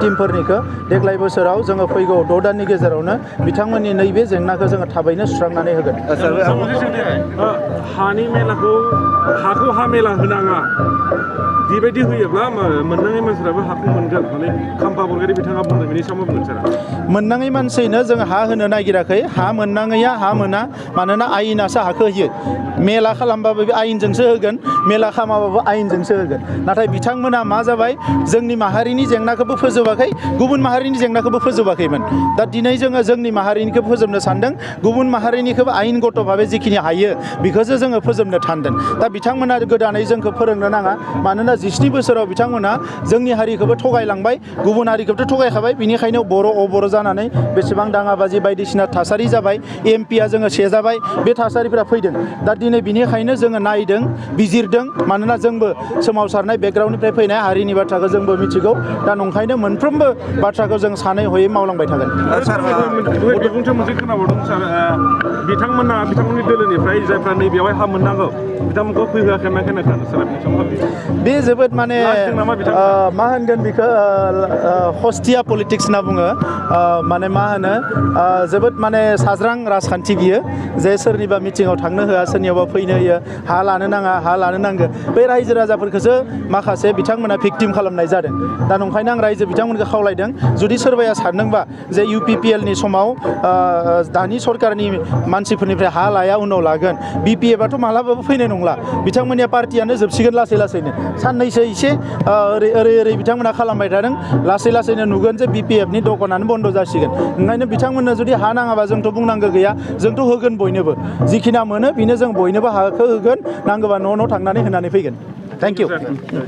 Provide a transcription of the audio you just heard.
टीमफोरनिखौ देग्लाय बोसोराव जोङो फैगौ 6 दाननि गेजेरावनो बिथांमोननि नैबे जेंनाखौ जोङो थाबैनो सुस्रांनानै होगोन। हानि मेलाखौ हाखौ हा मेला होनाङा बेबायदि होयोब्ला मोननाङै मानसिफ्राबो हाखौ मोनगोन माने खाम्फा बरगयारि बिथाङा बुंदों बेनि सायाव मा बुंगोन सारा? मोननाङै मानसिनो जों हा होनो नागिराखै, हा मोननाङैया हा मोना, मानोना आयेनासो हाखौ होयो। मेला खालामबाबो बे आयेनजोंसो होगोन, मेला खालामाबाबो आयेनजोंसो होगोन। नाथाय बिथांमोना मा जाबाय, जोंनि माहारिनि जेंनाखौबो फोजोबाखै, गुबुन माहारिनि जेंनाखौबो फोजोबाखैमोन। दा दिनै जोङो जोंनि माहारिनिखौ फोजोबनो सानदों, गुबुन माहारिनिखौबो आयेनगत भाबै जिखिनि हायो बेखौसो जोङो फोजोबनो सानदों। दा बिथांमोना गोदानै जोंखौ फोरोंनो नाङा, मानोना 17 बोसोराव बिथांमोना जोंनि हारिखौबो थगायलांबाय, गुबुन हारिखौबोथ' थगायखाबाय। बिनिखायनो बर' अबर' जानानै बेसेबां दाङाबाजि बायदिसिना थासारि जाबाय, एमपिआ जोङो सेजाबाय, बे थासारिफोरा फैदों। दा दिनै बिनिखायनो जोङो नायदों, बिजिरदों, मानोना जोंबो सोमावसारनाय बेकग्राउन्डनिफ्राय फैनाय हारिनि बाथ्राखौ जोंबो मिथिगौ। दा नंखायनो मोनफ्रोमबो बाथ्राखौ जों सानै हयै मावलांबाय थागोन। बिबुंथि मोनसे खोनाबावदों सार, बिथांमोननि दोलोनिफ्राय जायफ्रा नैबेयावहाय हा मोननांगौ बिथांमोनखौ फैहोआखै मा खोनादों सार? बे जोबोद माने मा होनगोन बेखौ हस्टिया पलिटिक्स होनना बुङो। माने मा होनो, जोबोद माने साज्रां राजखान्थि बियो, जे सोरनिबा मिटिङाव थांनो होआ, सोरनियावबा फैनो होयो, हा लानो नाङा, हा लानो नांगौ। बे रायजो राजाफोरखौसो माखासे बिथांमोना भिक्टिम खालामनाय जादों। दा नंखायनो आं रायजो बिथांमोनखौ खावलायदों, जुदि सोरबाया सानदोंबा जे UPPLनि समाव दानि सरकारनि मानसिफोरनिफ्राय हा लाया, उनाव लागोन, BPF मालाबाबो फैनाय नंला। बिथांमोननिया पार्टियानो जोबसिगोन लासै लासैनो। साननैसो एसे ओरै बिथांमोना खालामबाय थादों, लासै लासैनो नुगोन जे BPFनि दखानानो बन्द जासिगोन। ओंखायनो बिथांमोननो जुदि हा नाङाबा जोंथ' बुंनांगौ गैया, जोंथ' होगोन बयनोबो। जिखिना मोनो बेनो जों बयनोबो हाखौ होगोन, नांगौबा न' न' थांनानै होनानै फैगोन। Thank you.